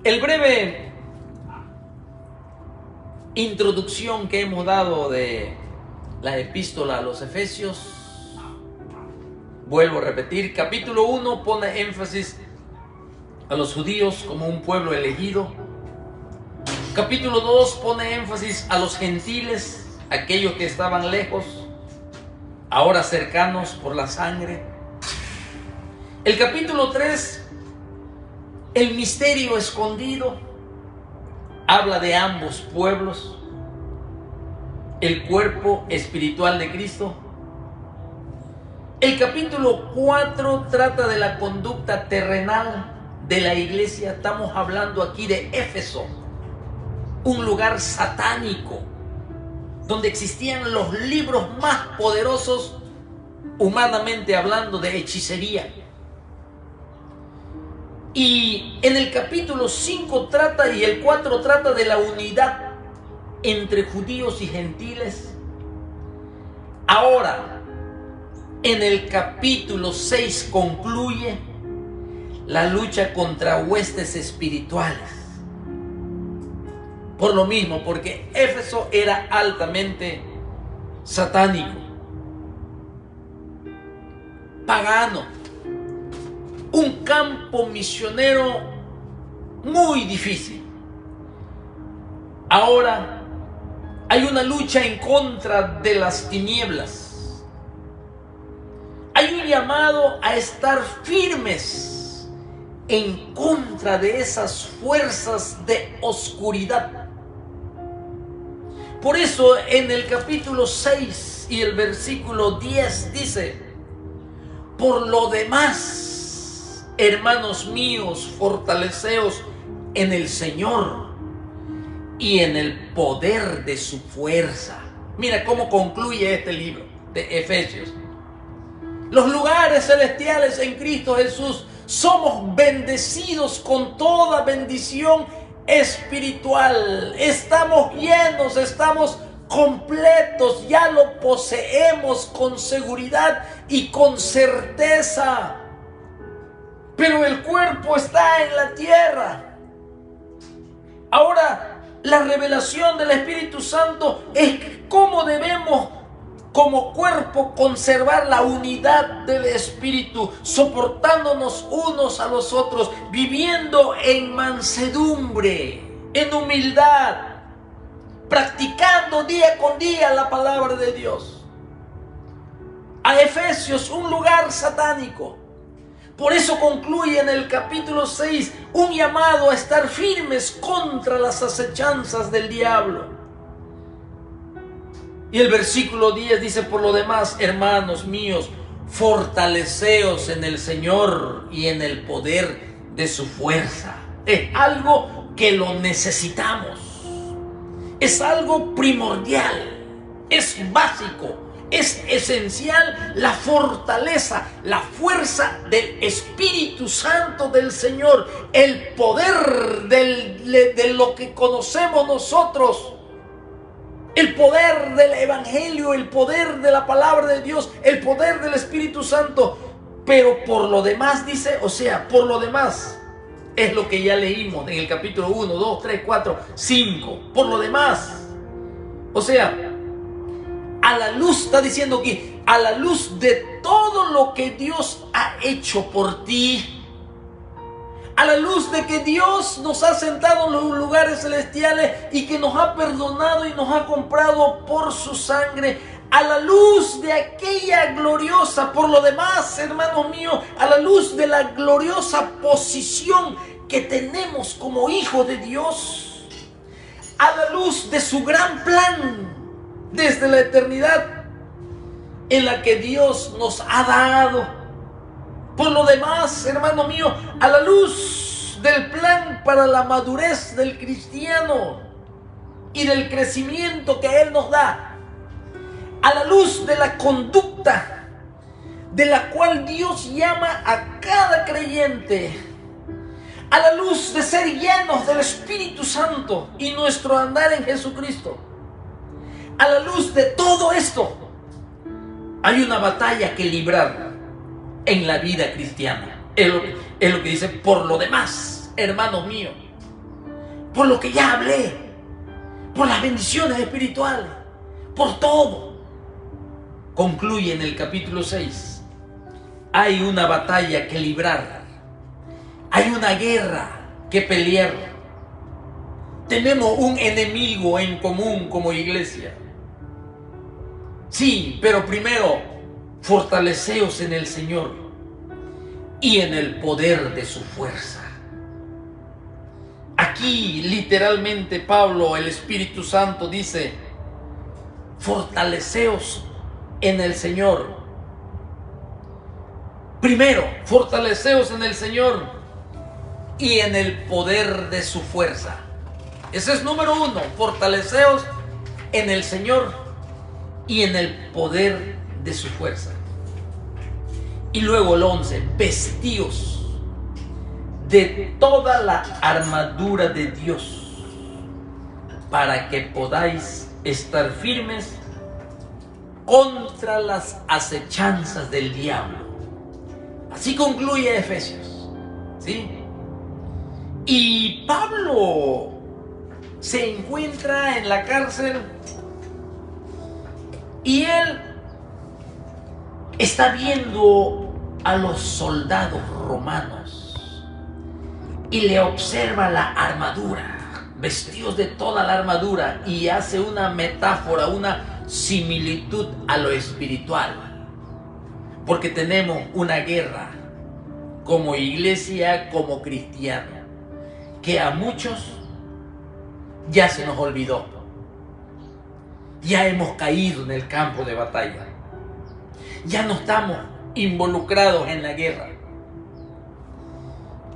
El breve introducción que hemos dado de la epístola a los Efesios, vuelvo a repetir, capítulo 1 pone énfasis a los judíos como un pueblo elegido. Capítulo 2 pone énfasis a los gentiles, aquellos que estaban lejos, ahora cercanos por la sangre. El capítulo 3, el misterio escondido, habla de ambos pueblos, el cuerpo espiritual de Cristo. El capítulo 4 trata de la conducta terrenal de la iglesia. Estamos hablando aquí de Éfeso, un lugar satánico, donde existían los libros más poderosos, humanamente hablando, de hechicería. Y en el capítulo 5 trata, y el 4 trata de la unidad entre judíos y gentiles. Ahora, en el capítulo 6 concluye la lucha contra huestes espirituales. Por lo mismo, porque Éfeso era altamente satánico, pagano, un campo misionero muy difícil. Ahora hay una lucha en contra de las tinieblas. Hay un llamado a estar firmes en contra de esas fuerzas de oscuridad. Por eso en el capítulo 6 y el versículo 10 dice: por lo demás, hermanos míos, fortaleceos en el Señor y en el poder de su fuerza. Mira cómo concluye este libro de Efesios. Los lugares celestiales en Cristo Jesús, somos bendecidos con toda bendición espiritual. Estamos llenos, estamos completos, ya lo poseemos con seguridad y con certeza. Pero el cuerpo está en la tierra. Ahora, la revelación del Espíritu Santo es cómo debemos como cuerpo conservar la unidad del Espíritu, soportándonos unos a los otros, viviendo en mansedumbre, en humildad, practicando día con día la palabra de Dios. A Efesios, un lugar satánico. Por eso concluye en el capítulo 6 un llamado a estar firmes contra las acechanzas del diablo. Y el versículo 10 dice: por lo demás, hermanos míos, fortaleceos en el Señor y en el poder de su fuerza. Es algo que lo necesitamos. Es algo primordial. Es básico. Es esencial la fortaleza, la fuerza del Espíritu Santo del Señor. El poder de lo que conocemos nosotros. El poder del Evangelio, el poder de la palabra de Dios, el poder del Espíritu Santo. Pero por lo demás dice, por lo demás, es lo que ya leímos en el capítulo 1, 2, 3, 4, 5. Por lo demás. A la luz, está diciendo aquí, a la luz de todo lo que Dios ha hecho por ti. A la luz de que Dios nos ha sentado en los lugares celestiales y que nos ha perdonado y nos ha comprado por su sangre. A la luz de aquella gloriosa, por lo demás, hermanos míos, a la luz de la gloriosa posición que tenemos como hijos de Dios. A la luz de su gran plan desde la eternidad en la que Dios nos ha dado. Por lo demás, hermano mío, a la luz del plan para la madurez del cristiano y del crecimiento que Él nos da, a la luz de la conducta de la cual Dios llama a cada creyente, a la luz de ser llenos del Espíritu Santo y nuestro andar en Jesucristo, a la luz de todo esto, hay una batalla que librar en la vida cristiana. Es lo que dice: por lo demás, hermanos míos, por lo que ya hablé, por las bendiciones espirituales, por todo. Concluye en el capítulo 6. Hay una batalla que librar, hay una guerra que pelear. Tenemos un enemigo en común como iglesia. Sí, pero primero, fortaleceos en el Señor y en el poder de su fuerza. Aquí literalmente Pablo, el Espíritu Santo, dice: fortaleceos en el Señor. Primero, fortaleceos en el Señor y en el poder de su fuerza. Ese es número uno: fortaleceos en el Señor y en el poder de su fuerza. Y luego el 11: vestíos de toda la armadura de Dios, para que podáis estar firmes contra las acechanzas del diablo. Así concluye Efesios, ¿sí? Y Pablo se encuentra en la cárcel y él está viendo a los soldados romanos y le observa la armadura, vestidos de toda la armadura, y hace una metáfora, una similitud a lo espiritual, porque tenemos una guerra como iglesia, como cristiano, que a muchos ya se nos olvidó. Ya hemos caído en el campo de batalla, ya no estamos involucrados en la guerra.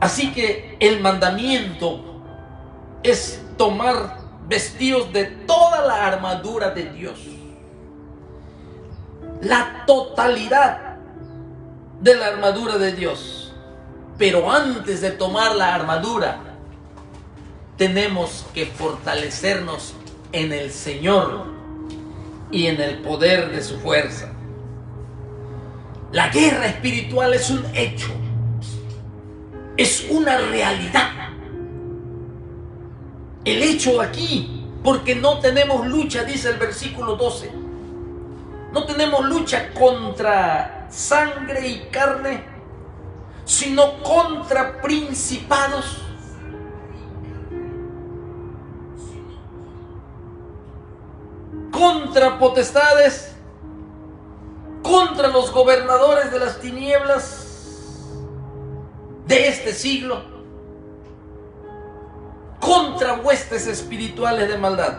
Así que el mandamiento es tomar vestidos de toda la armadura de Dios, la totalidad de la armadura de Dios. Pero antes de tomar la armadura, tenemos que fortalecernos en el Señor y en el poder de su fuerza. La guerra espiritual es un hecho, es una realidad. El hecho aquí, porque no tenemos lucha, dice el versículo 12. No tenemos lucha contra sangre y carne, sino contra principados, contra potestades, contra los gobernadores de las tinieblas de este siglo, contra huestes espirituales de maldad.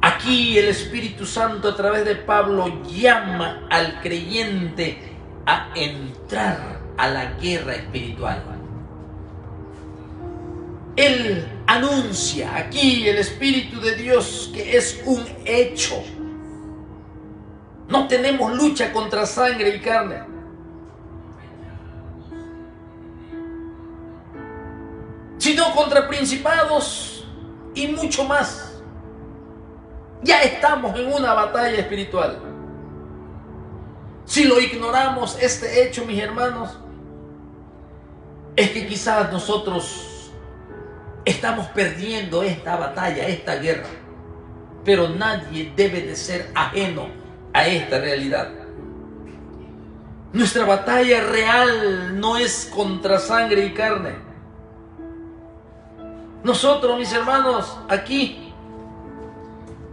Aquí el Espíritu Santo, a través de Pablo, llama al creyente a entrar a la guerra espiritual. Él anuncia aquí, el Espíritu de Dios, que es un hecho. No tenemos lucha contra sangre y carne, sino contra principados y mucho más. Ya estamos en una batalla espiritual. Si lo ignoramos, este hecho, mis hermanos, es que quizás nosotros estamos perdiendo esta batalla, esta guerra. Pero nadie debe de ser ajeno a esta realidad. Nuestra batalla real no es contra sangre y carne. Nosotros, mis hermanos, aquí,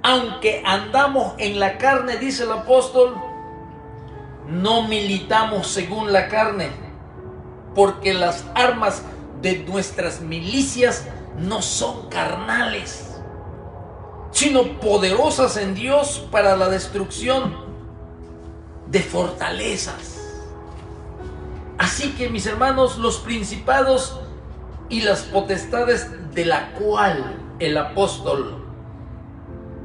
aunque andamos en la carne, dice el apóstol, no militamos según la carne, porque las armas de nuestras milicias no son carnales, sino poderosas en Dios para la destrucción de fortalezas. Así que, mis hermanos, los principados y las potestades de la cual el apóstol,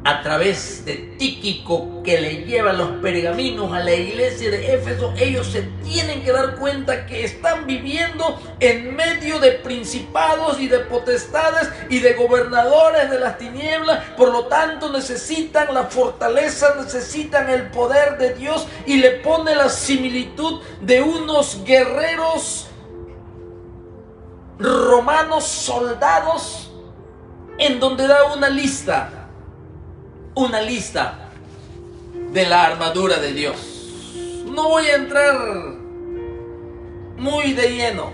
a través de Tíquico, que le lleva los pergaminos a la iglesia de Éfeso, ellos se tienen que dar cuenta que están viviendo en medio de principados y de potestades y de gobernadores de las tinieblas. Por lo tanto, necesitan la fortaleza, necesitan el poder de Dios, y le pone la similitud de unos guerreros Romanos soldados, en donde da una lista de la armadura de Dios. No voy a entrar muy de lleno,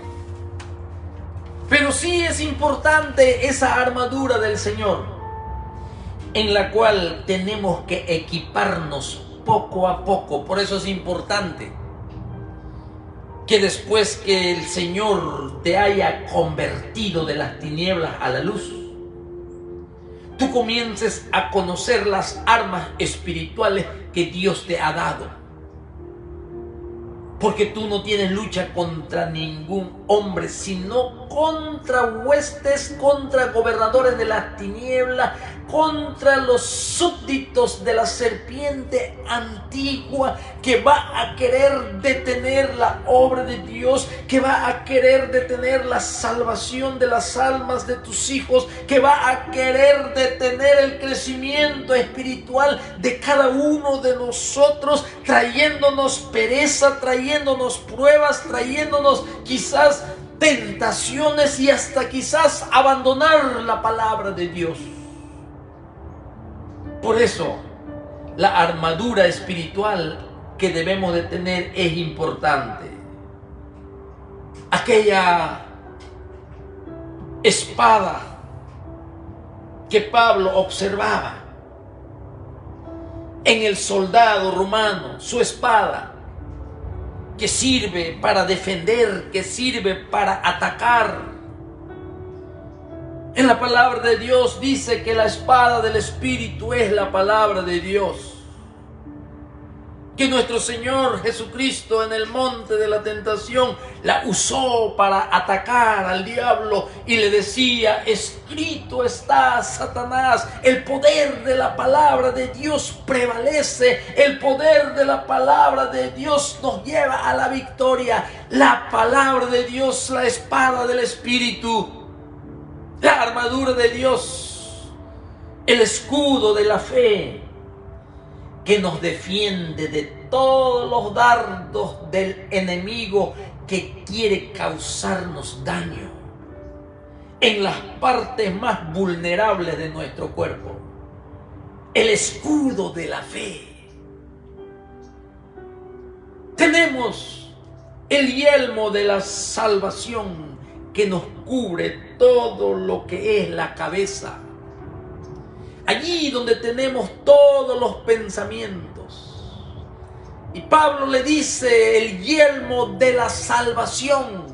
pero sí es importante esa armadura del Señor, en la cual tenemos que equiparnos poco a poco. Por eso es importante que después que el Señor te haya convertido de las tinieblas a la luz, tú comiences a conocer las armas espirituales que Dios te ha dado. Porque tú no tienes lucha contra ningún hombre, sino contra huestes, contra gobernadores de las tinieblas, contra los súbditos de la serpiente antigua, que va a querer detener la obra de Dios, que va a querer detener la salvación de las almas de tus hijos, que va a querer detener el crecimiento espiritual de cada uno de nosotros, trayéndonos pereza, trayéndonos pruebas, trayéndonos quizás tentaciones y hasta quizás abandonar la palabra de Dios. Por eso, la armadura espiritual que debemos de tener es importante. Aquella espada que Pablo observaba en el soldado romano, su espada, que sirve para defender, que sirve para atacar. En la palabra de Dios dice que la espada del Espíritu es la palabra de Dios. Que nuestro Señor Jesucristo en el monte de la tentación la usó para atacar al diablo y le decía: escrito está, Satanás. El poder de la palabra de Dios prevalece. El poder de la palabra de Dios nos lleva a la victoria. La palabra de Dios, la espada del Espíritu, la armadura de Dios, el escudo de la fe, que nos defiende de todos los dardos del enemigo que quiere causarnos daño en las partes más vulnerables de nuestro cuerpo. El escudo de la fe. Tenemos el yelmo de la salvación que nos cubre todo lo que es la cabeza. Allí donde tenemos todos los pensamientos. Y Pablo le dice: el yelmo de la salvación.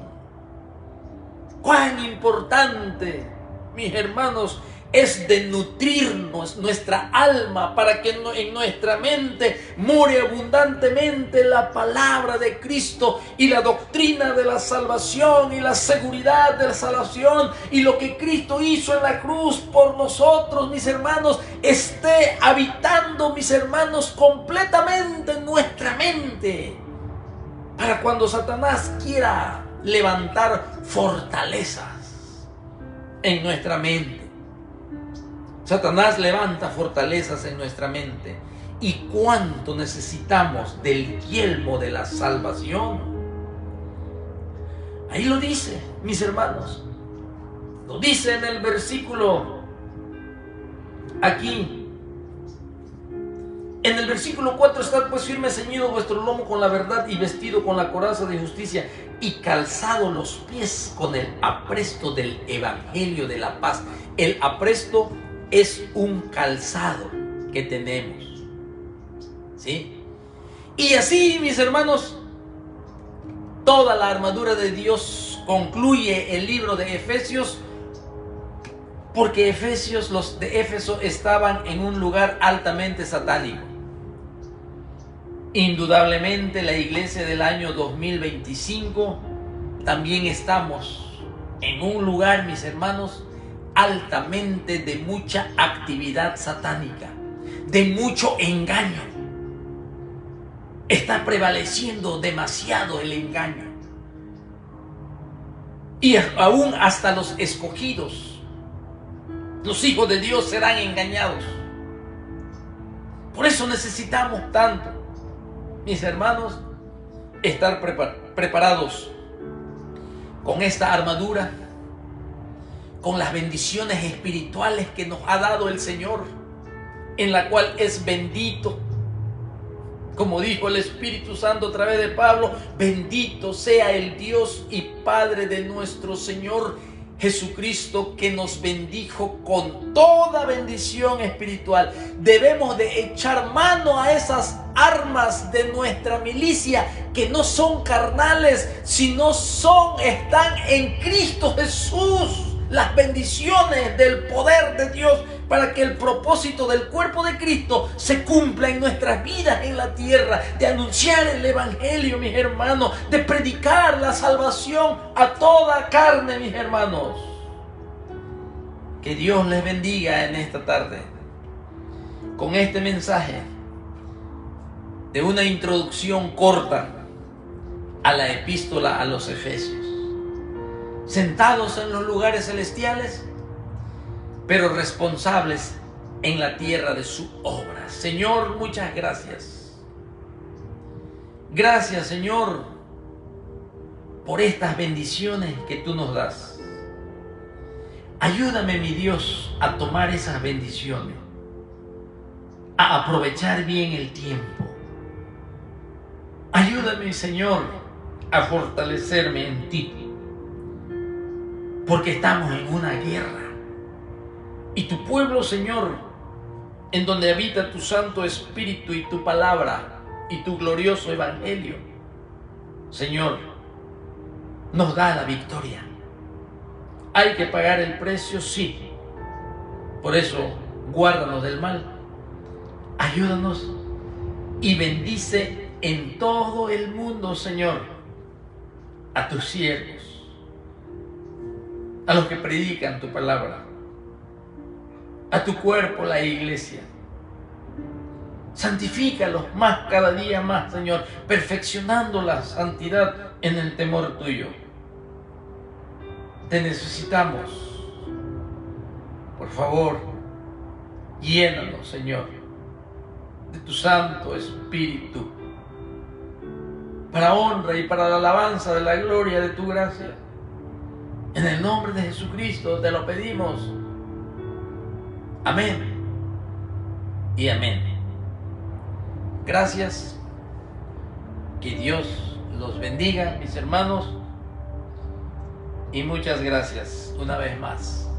Cuán importante, mis hermanos, es de nutrirnos nuestra alma para que en nuestra mente more abundantemente la palabra de Cristo y la doctrina de la salvación y la seguridad de la salvación y lo que Cristo hizo en la cruz por nosotros, mis hermanos, esté habitando, mis hermanos, completamente en nuestra mente, para cuando Satanás quiera levantar fortalezas en nuestra mente. Satanás levanta fortalezas en nuestra mente. ¿Y cuánto necesitamos del yelmo de la salvación? Ahí lo dice, mis hermanos. Lo dice en el versículo, aquí. En el versículo 4 está: pues firme ceñido vuestro lomo con la verdad y vestido con la coraza de justicia y calzado los pies con el apresto del evangelio de la paz. El apresto es un calzado que tenemos, ¿sí? Y así, mis hermanos, toda la armadura de Dios concluye el libro de Efesios, porque los de Éfeso estaban en un lugar altamente satánico. Indudablemente la iglesia del año 2025 también estamos en un lugar, mis hermanos, altamente de mucha actividad satánica, de mucho engaño. Está prevaleciendo demasiado el engaño. Y aún hasta los escogidos, los hijos de Dios, serán engañados. Por eso necesitamos tanto, mis hermanos, estar preparados con esta armadura con las bendiciones espirituales que nos ha dado el Señor, en la cual es bendito. Como dijo el Espíritu Santo a través de Pablo, bendito sea el Dios y Padre de nuestro Señor Jesucristo, que nos bendijo con toda bendición espiritual. Debemos de echar mano a esas armas de nuestra milicia, que no son carnales, sino están en Cristo Jesús. Las bendiciones del poder de Dios, para que el propósito del cuerpo de Cristo se cumpla en nuestras vidas en la tierra, de anunciar el evangelio, mis hermanos, de predicar la salvación a toda carne, mis hermanos. Que Dios les bendiga en esta tarde con este mensaje de una introducción corta a la epístola a los Efesios. Sentados en los lugares celestiales, pero responsables en la tierra de su obra. Señor, muchas gracias. Gracias, Señor, por estas bendiciones que tú nos das. Ayúdame, mi Dios, a tomar esas bendiciones, a aprovechar bien el tiempo. Ayúdame, Señor, a fortalecerme en ti, porque estamos en una guerra. Y tu pueblo, Señor, en donde habita tu Santo Espíritu y tu palabra y tu glorioso evangelio, Señor, nos da la victoria. Hay que pagar el precio, sí. Por eso, guárdanos del mal. Ayúdanos y bendice en todo el mundo, Señor, a tus siervos, a los que predican tu palabra, a tu cuerpo, la iglesia. Santifícalos más, cada día más, Señor, perfeccionando la santidad en el temor tuyo. Te necesitamos. Por favor, llénanos, Señor, de tu Santo Espíritu, para honra y para la alabanza de la gloria de tu gracia. En el nombre de Jesucristo te lo pedimos. Amén y amén. Gracias. Que Dios los bendiga, mis hermanos. Y muchas gracias una vez más.